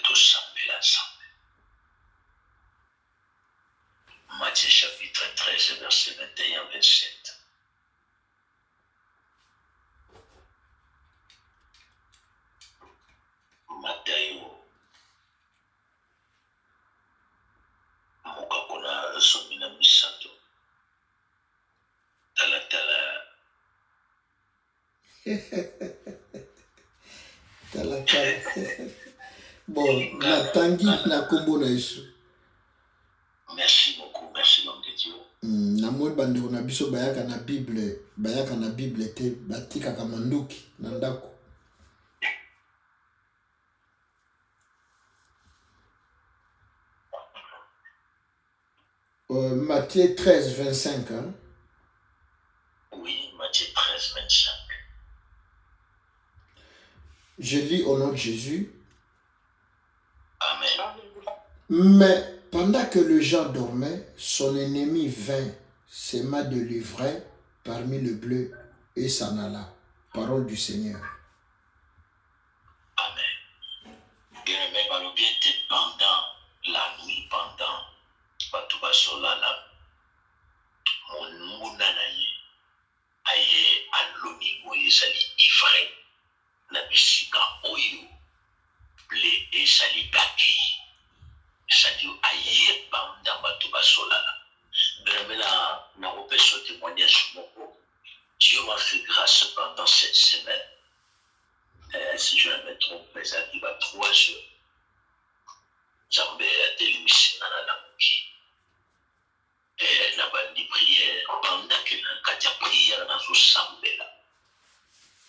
tosambela nzambe. Matthieu chapitre 13 verset 21-27. Matayo mukakona somina misato talatala talatala bon natangi na kombo na Yesu. Merci beaucoup, merci l'homme de Dieu. Na moi bandeko na biso bayaka na Bible te batikaka manduki na ndako. Matthieu 13, 25. Hein? Oui, Matthieu 13, 25. Je lis au nom de Jésus. Amen. Mais pendant que le gens dormait, son ennemi vint, s'aima de l'ivraie parmi le bleu et s'en alla. Parole du Seigneur. Amen. Bien-aimé, bien pendant la nuit, pendant Batuba Solana, mon mounanaye, aye aloni moyesali ivraie, nabisika oyo, blé et sali baki. C'est-à-dire aye pendant Batuba Solana. Bien-aimé, na repère ce témoignage. Dieu m'a fait grâce pendant cette semaine. Si je ne me trompe pas, ça dit 3 jours. J'en vais à l'émission à la bougie. Et la bande de prière, pendant que la prière dans ce samedi là,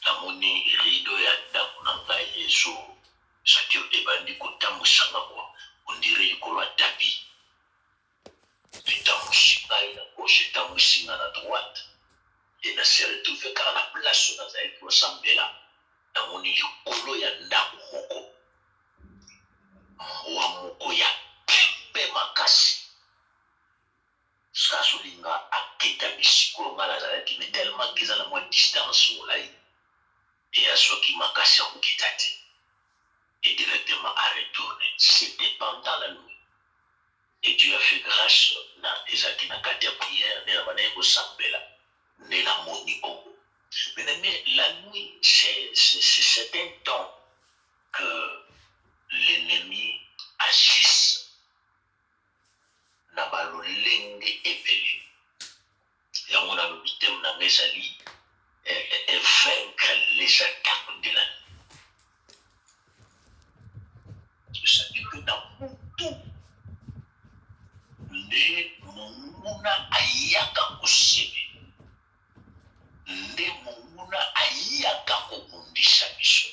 la monnaie rideau et la dame Yesu, ça tire des bandits comme Tamusanga, on dirait que l'on a tapis. Et Tamusanga à la gauche, Tamusanga à la droite. Et la série tout fait car la place dans un samedi là. Na moni yokolo ya ndako moko mwa moko ya pembe makasi sasolinga akita bisikolo nga nazalaki mais tellement keza na mwa distance molai et asoki makasi akokita te et directement à retourner. C'était pendant la nuit et Dieu a fait grâce na ezaki na kati ya prière ne na banaye kosambela ne la moni bongo. Mais la nuit, c'est un temps que l'ennemi agisse dans le lenge épelé. Et on a le thème dans mes alliés et vaincre les attaques de la nuit. Ça dit que dans tout, les mouna ayaka osebe. Nde monguna ayaka komundisa biso.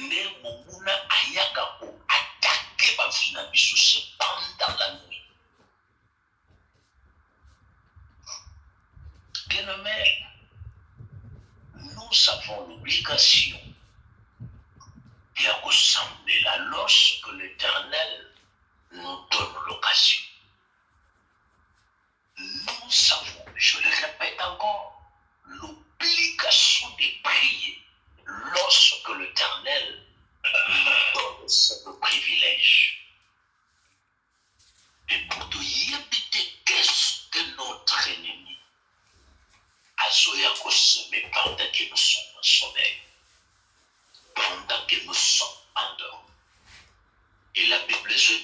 Nde monguna ayaka ko attaquer bafina biso. C'est pendant la nuit. Bien-aimé, nous avons l'obligation de ressembler là lorsque l'Éternel nous donne l'occasion. Nous avons, je le répète encore, l'obligation de prier lorsque l'Éternel nous donne ce privilège. Et pour te éviter qu'est-ce que notre ennemi a joué à consommer pendant que nous sommes en sommeil, pendant que nous sommes endormis. Et la Bible dit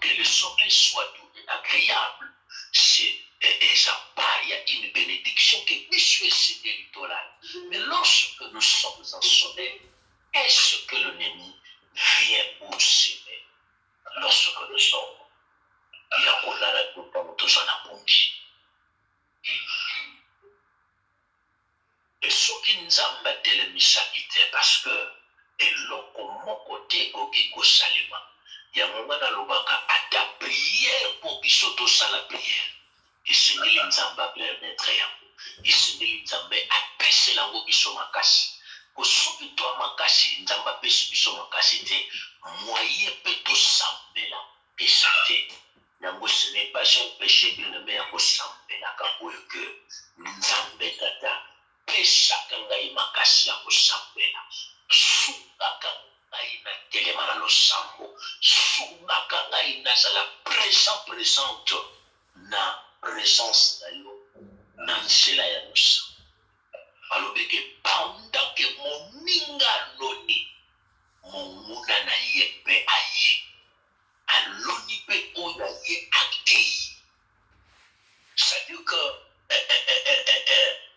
que le sommeil soit doux et agréable. Il y a une bénédiction que Monsieur Seigneur est. Mais lorsque nous sommes en sommeil, est-ce que l'ennemi vient pour s'aimer? Lorsque nous sommes, il y a la et ce qui nous a battu le misakité parce que et l'autre mon côté au salima. Il y a un moment dans à ta prière pour bisoto sa la prière. Et c'est nous nzamba permettre ya. Et c'est nous nzamba apesa la ngo biso makasi. Ko soki to makasi nzamba pesa biso makasi te moyen peut to sambela et ça te. Nango ce n'est pas un péché bien aimé à ko sambela ka boyo que nzambe tata pesa kanga makasi ya ko sambela. Suka kanga ya misa alobi ke pendant que moninga aloni monguna na ye mpe aye aloni mpe oyo aye akei. C'est-à-dire que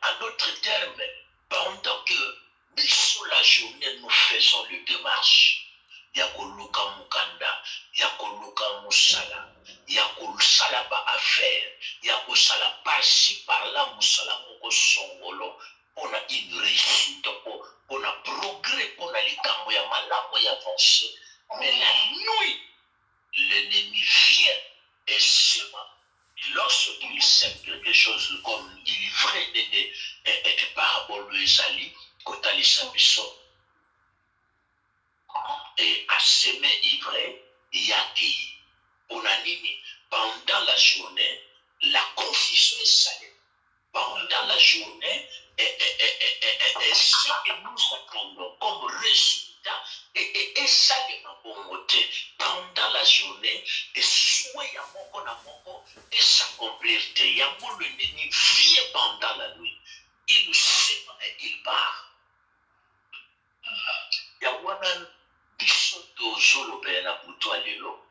en d'autres termes, pendant que biso la journée nous faisons les démarches ya koluka mukanda, ya koluka musala, ya kosala ba affaire, ya kosala par-ci par-là musala moko songolo pona une réussite, pona progrès, pona likambo ya malamu ya avancé. Mais la nuit, l'ennemi vient et sema. Lorsqu'il sait quelque chose comme il vrai de parabole ezali kotalisa biso et à semer ivraie yaki onanini pendant la journée la confusion est salée. Pendant la journée ce que nous attendons comme résultat et salement bongote pendant la journée et souhait ya moko na moko et s'accomplir te yango le nini vient pendant la nuit il sème et il part ya wana biso tozoloba na butu ya lelo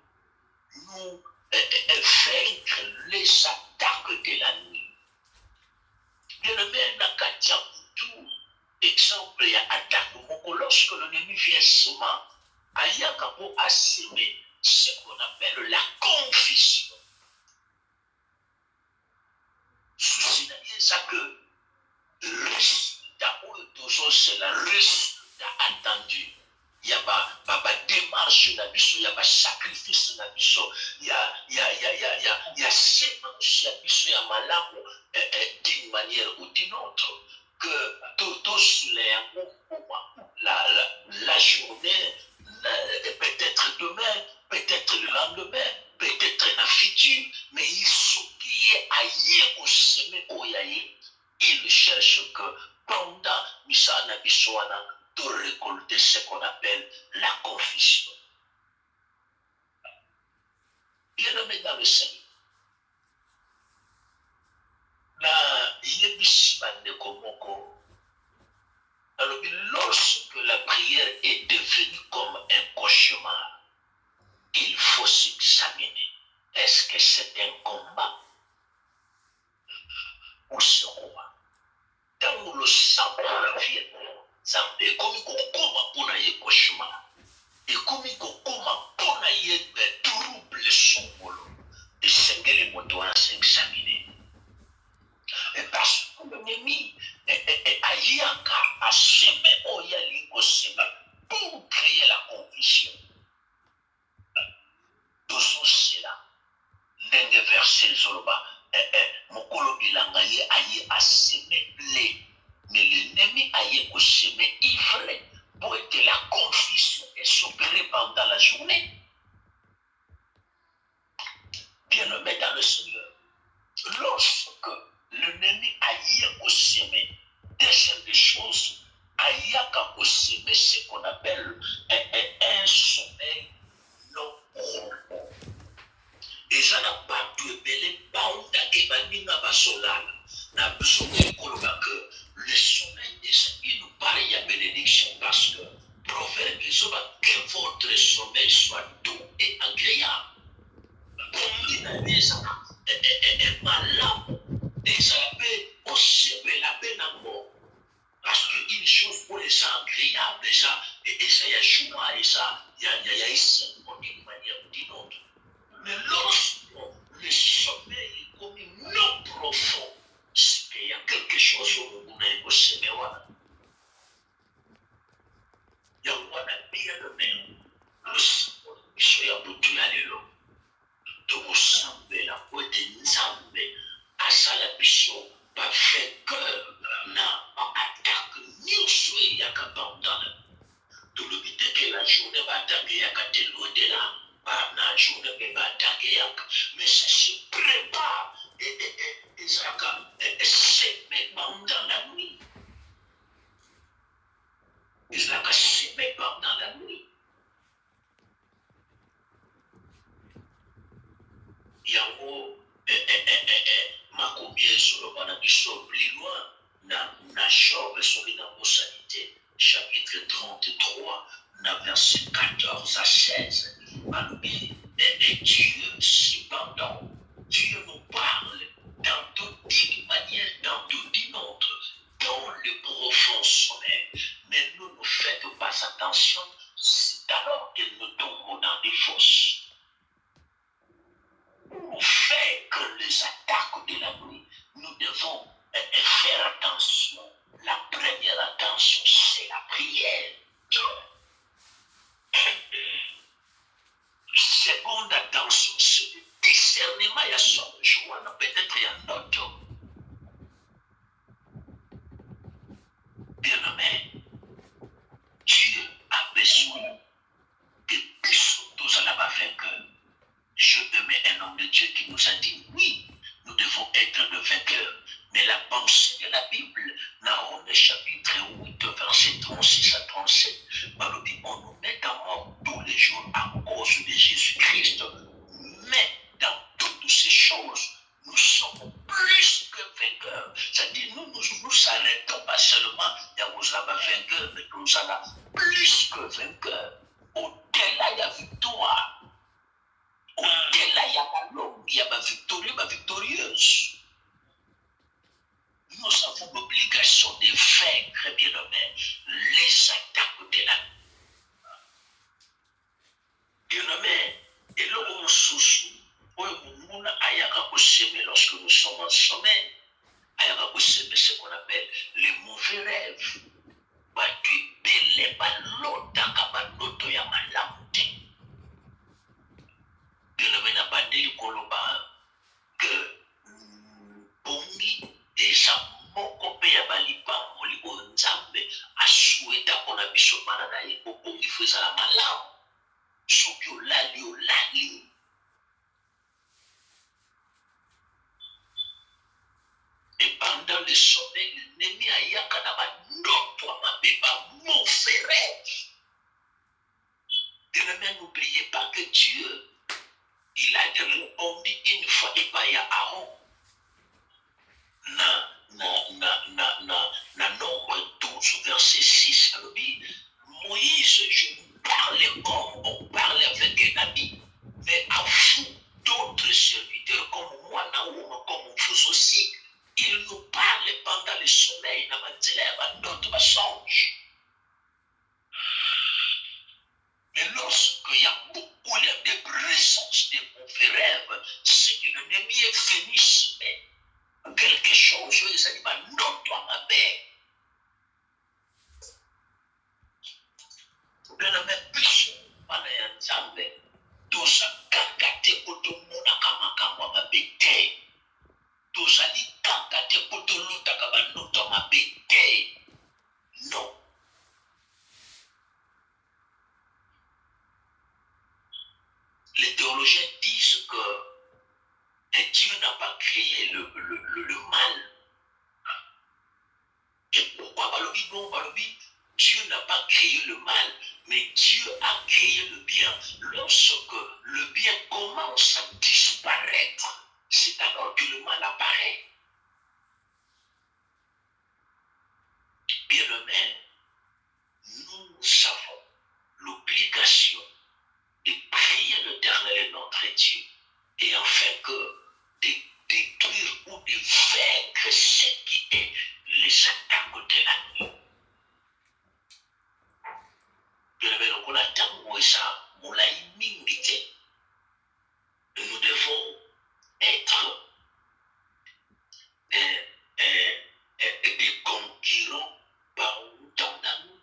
nous vaincre les attaques de la nuit. Bien-aimé na kati ya butu exemple ya attaque moko lorsque l'ennemi vient seulement ayaka po assemer ce qu'on appelle la confusion. Souci na ça que le résultat ou toujours c'est le résultat attendu. Il y a démarche na biso, il y a sacrifice na biso, il y a sémence ya biso ya malamu d'une manière ou d'une autre que tous les la journée peut-être demain, peut-être le lendemain, peut-être la future, mais il faut qu'il y ait ailleurs au semer au yaye. Il cherche que pendant Misana Biswana de récolter ce qu'on appelle la confusion. Bien-aimé dans le Seigneur, la Yebismane Komoko, alors lorsque la prière est devenue comme un cauchemar, il faut s'examiner. Est-ce que c'est un combat ou c'est un combat? Dans le sang de la vie, et comme il pour y cauchemar, et comme il pour y trouble son molo, et c'est que les motos à s'examiner. Et parce que l'ennemi a semé au yali pour créer la confusion. Tout cela, dans les versets Zoloba, Mokolo Bilangaye aye a semé blé, mais l'ennemi aye a semé ivraie pour que la confusion est s'opérer pendant la journée. Bien-aimé dans le Seigneur, lorsque l'ennemi aye a semé des choses, aye a semé ce qu'on appelle un sommeil non repos. Et ça n'a pas de belé, banda qui va n'y pas solal. N'a besoin que le sommeil il nous paraît à bénédiction parce que proverbe que votre sommeil soit doux et agréable. Combien ça est malade et ça peut aussi la peine à mort. Parce qu'une chose pour les gens agréables, et ça y a joie, et ça y a d'une manière ou d'une autre. Mais lorsque le sommeil est comme non profond, c'est qu'il y a quelque chose au bout de sommeil. Il y a un bien de même. Le sommeil, il y a beaucoup de l'eau. Donc, sommeil, la pointe de Nzambe, à Salabisson, pas fait cœur, n'a attaque ni souhait, il y a qu'à pendant. Tout le but que la journée va attaquer, il y a qu'à te loder là. La journée va attaquer, mais ça se prépare et ça se met pendant la nuit. Et ça se met pendant la nuit. Il y a un mot, ma copine plus loin, na Job, chapitre 33, verset 14 à 16. Et Dieu, cependant, Dieu nous parle dans toute manière, dans toute autre, dans le profond sommeil. Mais nous ne faisons pas attention, c'est alors que nous tombons dans des fosses. Nous fait que les attaques de la nuit, nous devons faire attention. La première attention, c'est la prière. Seconde attention, c'est le discernement. Il y a son joie, peut-être il y a un autre. Bien-aimé, Dieu a besoin que nous soyons tous à la vainqueur. Je aimais un homme de Dieu qui nous a dit, oui, nous devons être de vainqueurs. Mais la pensée de la Bible, dans Romains chapitre 8, verset 36 à 37, on nous met en mort tous les jours à cause de Jésus-Christ. Mais dans toutes ces choses, nous sommes plus que vainqueurs. C'est-à-dire, nous ne s'arrêtons pas seulement à vous la vainqueur, mais nous sommes plus que vainqueurs. Au-delà de la victoire. Au-delà, il y a ma longue, il y a ma victorieux, ma victorieuse. Nous avons l'obligation de vaincre, bien-aimés, les attaques de la bien-aimés. Et là, on se souvient, lorsque nous sommes en sommeil, c'est ce qu'on appelle les mauvais rêves. Bien-aimé, n'a pas dit que bongi eza moko mpe ya balipango libo nzambe asueta mpona biso bana na ye obongi fo ezala malamu soki olali. Et pendant le sommeil, l'ennemi ayaka na bandoto ya mabe mauvais rêve. Bien-aimé, n'oubliez pas que Dieu, il a répondu une fois et pas à Aaron. Na Nombre 12, verset 6, Moïse, je vous parle comme on parle avec un ami, mais à vous, d'autres serviteurs comme moi, Naoum, comme vous aussi, ils nous parlent pendant le sommeil, dans d'autres songes. Mais lorsqu'il y a beaucoup de présence de mauvais rêves, c'est que l'ennemi est venu se mettre quelque chose, les animaux, non, toi, ma mère. Bien-aimé, plus mana ya Nzambe, tozakaka te po tomonaka makambo ya mabe te. Tozali kaka te po tolutaka bandoto ya mabe te. Non. Les théologiens disent que Dieu n'a pas créé le mal. Et pourquoi Dieu n'a pas créé le mal, mais Dieu a créé le bien. Lorsque le bien commence à disparaître, c'est alors que le mal apparaît. Bien-aimés, nous avons l'obligation de prier l'Éternel notre Dieu, et enfin de détruire ou de vaincre ce qui est les attaques de la nuit. Bien-aimés, on a tant ça, on l'a immunité. Nous devons être des concurrents par autant d'amour.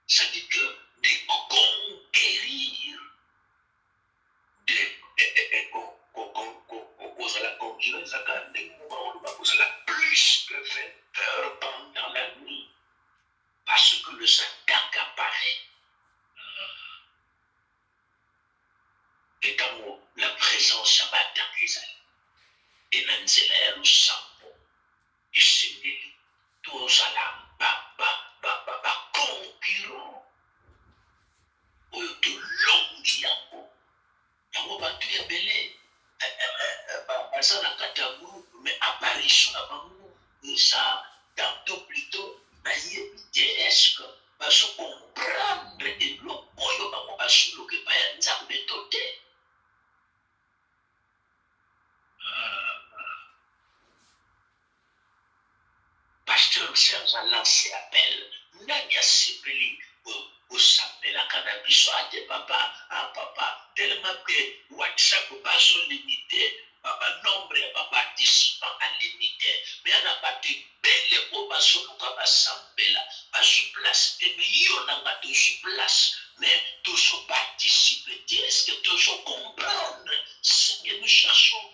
C'est-à-dire que de conquérir, la concurrence, plus que 20 heures pendant la nuit, parce que le attaques apparaît. Et quand la présence abattise, et l'anzela ya lusambo, isengeli tozala ba to plutôt est-ce que baso comprendre et le oyo bango baso ke pa ya nzambe tote. Pasteur Serge a lancé appel. Nani a sipeli au sambe la cannabis ate papa à papa tellement que WhatsApp baso limité. Papa nombre ya participants à limité mais on a pas de belle au baso luka basambela basu place mais yo na tout sur place mais toujours participer. Est-ce que toujours comprendre ce que nous cherchons?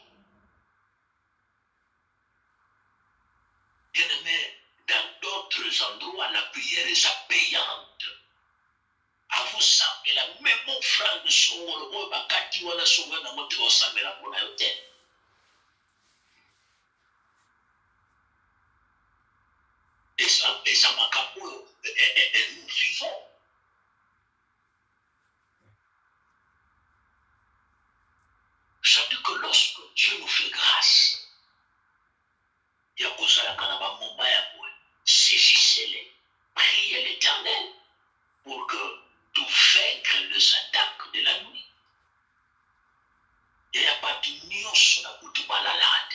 Bien-aimé, dans d'autres endroits la prière est payante. À vous sambe la même offrande songolo o bakati wana songa na moto o sambe la pona yote. Et ça m'a capot, et nous vivons. Ça veut dire que lorsque Dieu nous fait grâce, il y a cause à la canaba mombaya pour saisissez-les, priez l'Éternel pour que tout vaincre les attaques de la nuit. Il n'y a pas de nuance sur la kutubalalade.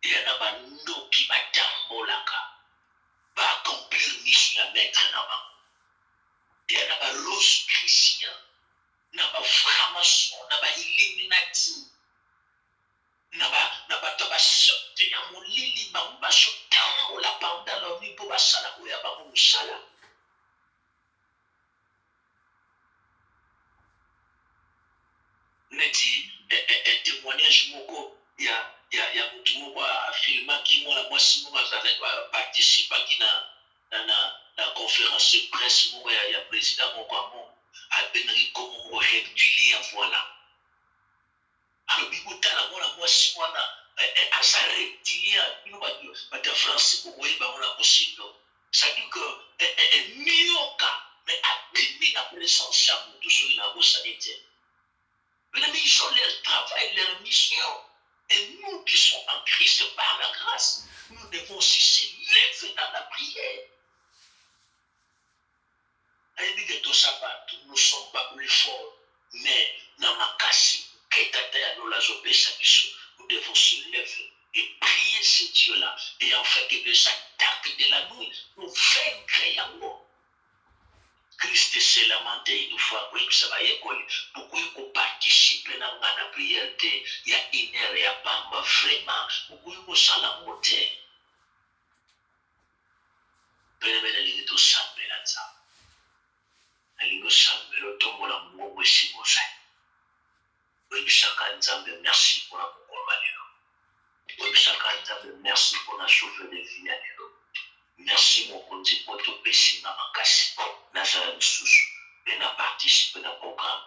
Il y a pas de qui va tambolaka. Va accomplir mission à mettre en avant. Il y a pas rose chrétien. N'a pas franc-maçon, n'a pas illuminati. N'a pas taba sorte ya molili ba ba sotambola pendant la nuit pour basala ko ya ba musala. Neti témoignage moko ya mtu moko filma qui moi la moi si moi za participer qui na conférence de presse moko ya président moko a benri comme régulier voilà. Alors bibutala moi moi si moi na a sa régulier nous va de français pour oui ba on a possible. Ça dit que mioka mais a bimi na présence ya tout sur la sanité. Mais ils ont leur travail, leur mission. Et nous qui sommes en Christ par la grâce, nous devons aussi se lever dans la prière. Elle dit que tout ça, nous ne sommes pas plus forts. Mais dans ma casse, nous devons se lever et prier ce Dieu-là. Et en fait, que des attaques de la nuit, nous vaincre. Christ s'est lamenté une fois que ça va y aller. Pourquoi il participer dans la prière? Il y a une heure, il y a pas vraiment. Pourquoi il s'est lamenté? Prenez les deux sambe là ça. Les deux sambe le tombeau la mou aussi pour ça. Oui, chacun d'entre merci pour la compagnie. Oui, chacun d'entre merci pour la souffle de vie. Merci mon Dieu pour tout péché dans ma casse. Nazareth sous et n'a participé dans le programme.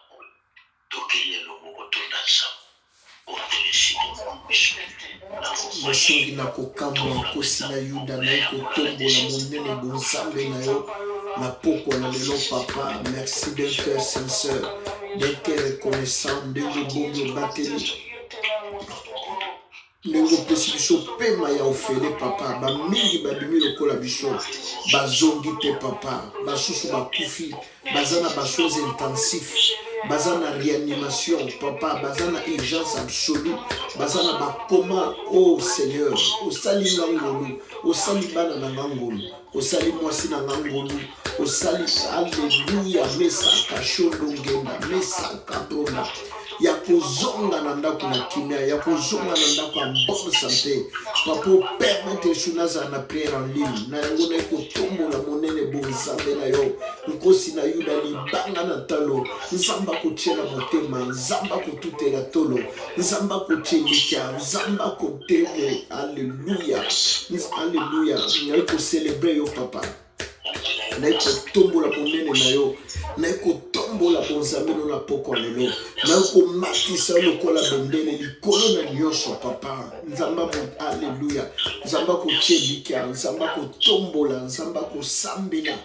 Donc il est le mot autour d'un sang. Mashingi na kokamwa kosi na yuda na ikotombo na monene bonsambe na yo na poko na lelo papa. Merci d'un cœur sincère, d'un cœur reconnaissant, de bongo bateli. Ndenge opesi biso pema ya ofele papa bamingi babimi lokola biso bazongi te papa basusu bakufi baza na basoins intensifs baza na réanimation papa baza na urgence absolue baza na bakoma oh Seigneur osali ngangolu osali bana na ngangolu osali mwasi na ngangolu osali alléluia mesaka shondo ngenda mesaka brona ya kozonga na ndako na kimia ya kozonga na ndako ya bonne santé papa permettre sunaza na prière en ligne na yango na kotombola monene bonzambe na yo nkosi na yuda libanga na talo nzamba kotiela motema nzamba kotutela tolo nzamba kotielika nzamba kotele alléluia alléluia na ko célébrer yo papa na kotombola monene na yo na kotombola bonzambe na poko lelo na ko matisa lokola bendele likolo na nyonso papa nzamba alléluia nzamba kotielika nzamba kotombola nzamba kosambela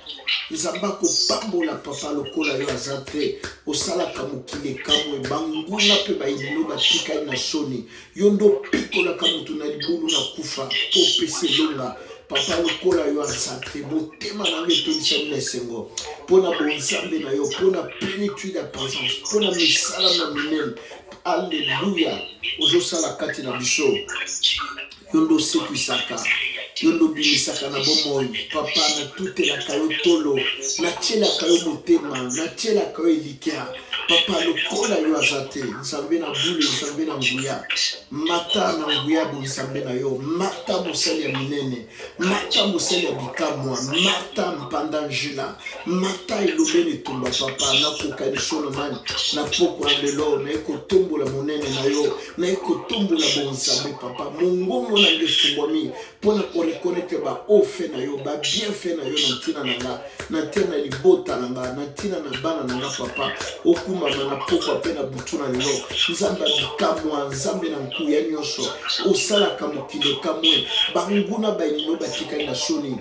nzamba kopambola papa lokola yo azate osalaka mokili kamwe banguna pe baililo batika na soni yondo pikola kamutu na libulu na kufa opesi longa papa lokola yo azate motema na ngai etondisa bino esengo mpona bonzambe na yo mpona plénitude ya présence mpona misala na minene alleluya ozosala kati na biso yo ndo osekwisaka yo ndo obimisaka na bomoi papa natutelaka yo tolo natielaka yo motema natielaka yo elikya papa lokola yo aza te nzambe na bule nzambe na nguya mata na nguya bonzambe na yo mata mosali ya minene mata mosali ya bikamwa mata mpanda njila mata elobeni etumba papa nakokaniso na nani na poko ya lelo naye kotombola monene na yo naye kotombola bonzambe papa mongongo na nge efungwami mpona korekonete baofe na yo babienfe na yo na ntina na nga na ntina na libota na nga na ntina na bana na nga papa okumbama na pokwa mpe na butu na lelo nzambe abikamwa nzambe na nkuya nyonso osalaka mokili ekamwe banguna bainino batikali na soni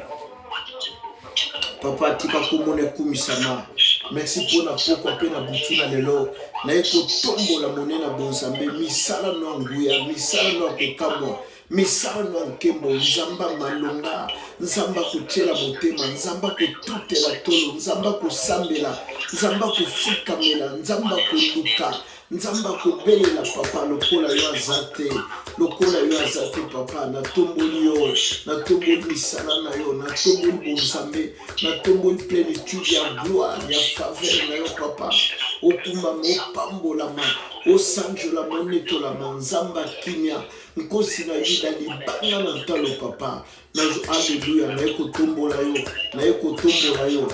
papa tika komona ekumisama merci mpona pokwa mpe na butu na lelo naye kotombola monene na bonzambe misala no ya nguya misala no ya kokamwa misala no ya nkembo nzamba malonga nzamba kotiela motema nzamba kotutela tolo nzamba kosambela nzamba kofukamela nzamba koluka nzamba kobelela papa lokola yo aza te lokola yo aza te papa natomboli yo natomboli misala na yo natomboli bonzambe natomboli plénitude ya gloire ya faveur na yo papa okumbama opambolama osanjolama onetolama nzamba kimia nkosi na yuda libanga na ntalo papa nazo alleluya naye kotombola yo naye kotombola yo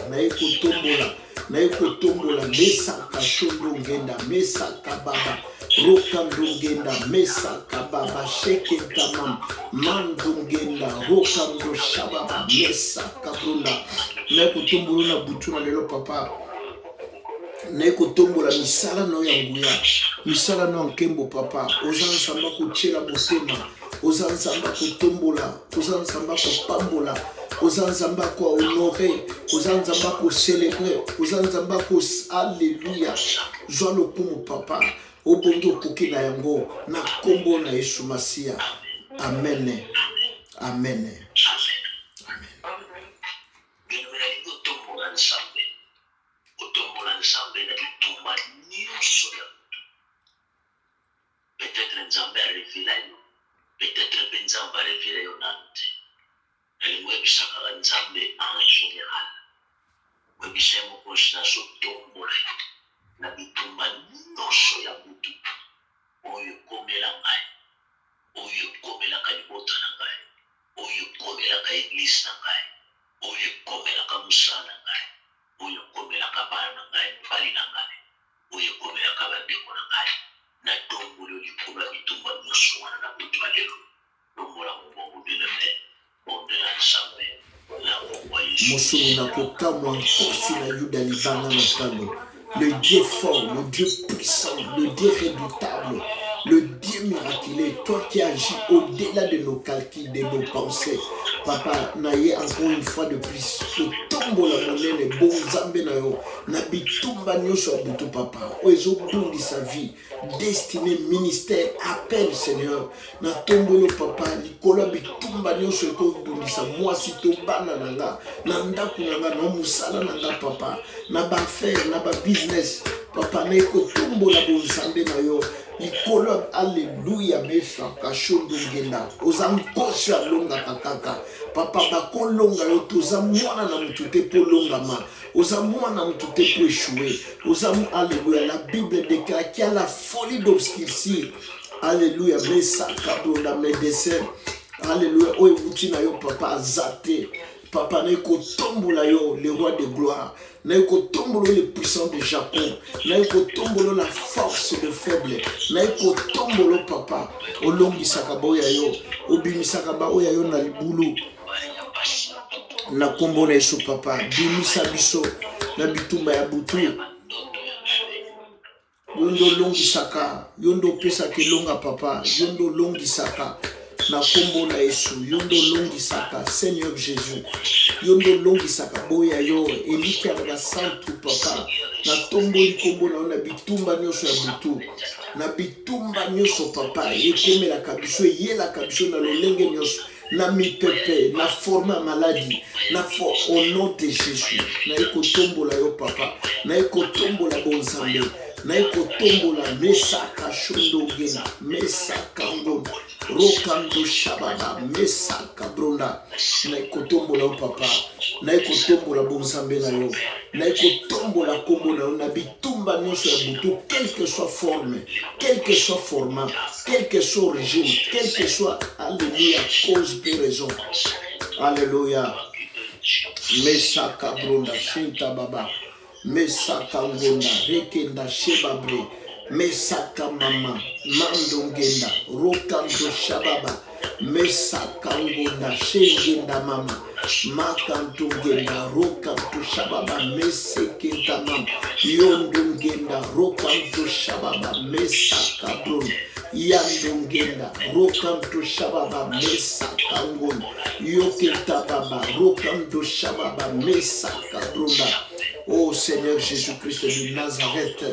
naye kotombola mesaka shondo ngenda mesaka baba roka ndongenda mesaka baba sheke tamam mandongenda roka ndo shababa mesaka brunda naye kotombola na butu na lelo papa naye kotombola misala no ya nguya misala no ya nkembo papa oza nzamba kotiela motema oza nzamba kotombola oza nzamba kopambola oza nzamba kohonore oza nzamba kocelebre oza nzamba alleluya zwa lokumu papa obongi okoki na yango na kombo na yesu masiya amen amen peut-être nzambe arevela yo peut-être mpe nzambe arevela yo nanu te nalingi oyebisaka nzambe en général oyebisa ye mokonzi nazotombola yo na bitumba nyonso ya butu oyo ekomela ngai oyo ekomelaka libota na ngai oyo ekomelaka eglise na ngai oyo ekomelaka mosala na ngai oyo ekomelaka bana na ngai mobali na ngai oyo ekomelaka bandeko na ngai na tombolo likolo ya bitumba nyonso wana na butu ya lelo lombola mobongo bileme bonde ya nzambe na mokwa yesu mosuni na kokamwa nkosi na yuda libanga na ntalo le Dieu fort, le Dieu puissant, le Dieu redoutable, le Dieu miraculeux, toi qui agis au-delà de nos calculs, de nos pensées. Papa, naye encore une fois de plus, otombola monene bonzambe na yo, na bitumba nyonso abutu papa, oezo bundi sa vie, destinée, ministère, appel Seigneur, na tombolo papa, likolo bitumba nyonso eko bundi sa mwasi to bana nanga, na ndaku nanga, na musala nanga papa, na ba affaire, na ba business, papa na eko tombola bonzambe na yo, likolo alleluya mesaka shondo ngenda oza nkosi alonga kakaka papa bakolonga yo toza mwana na mutu te po longama oza mwana mutu te po échouer oza alleluya la Bible déclare qu'il y a la folie d'obscurcir alleluya mesaka bronda médecin alleluya oyo buti na yo papa azate papa na ekotombola yo le roi de gloire na ekotombola le puissant de Jacob na ekotombola la force de faible na ekotombola papa olongisaka boya yo obimisaka ba oya yo na libulu na kombo na Yesu papa bimisa biso na bitumba ya butu yondo longisaka yondo pesaka elonga papa yondo longisaka na kombo na Yesu yondo longisaka Seigneur Jésus yondo longisaka boya yo elika na santu papa na tomboli kombo na bitumba nyonso ya butu na bitumba nyonso papa ekomela kabiso yela kabiso na lolenge nyonso na mipepe, na forme maladie, au nom de Jésus. Na ekotombola yo papa, na ekotombola bonzambe, na ekotombola mesaka shondogena, mesaka ngona, rokando shababa, mesaka bronda, na ekotombola yo papa, na ekotombola bonzambe na yo, na ekotombola kombo na yo na bitumba nyonso ya butu, quelle que soit forme, quel que soit format, quel que soit origine, quel que soit, alléluia, cause et raison. Alléluia. Mesaka bronda, shinta baba, mesaka ngonda, rekenda shebabre, mesaka mama, mandongenda, rokando shababa, mesaka ngonda, shengenda mama, makantungenda, rokanto shababa, mesekenta mama, yondongenda, rokanto shababa, mesaka bronda, yandongenda, rokanto shababa, mesaka ngonda, yokenta baba, rokanto shababa, mesaka bronda. Oh Seigneur Jésus-Christ de Nazareth,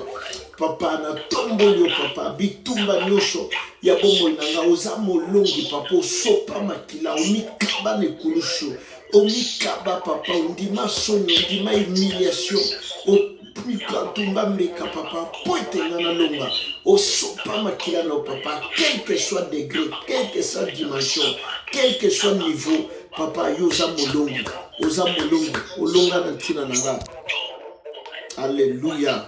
papa na tomboli papa bitumba nyosho ya bomo nanga oza molongi papa osopa makila omikaba nekulushu omikaba papa ondima sonyo ondima humiliation omikatumba mbeka papa poitenga na longa osopa makila na papa quel que soit degré, quel que soit dimension, quel que soit niveau papa yo oza molongi olonga na ntina nanga. Alléluia.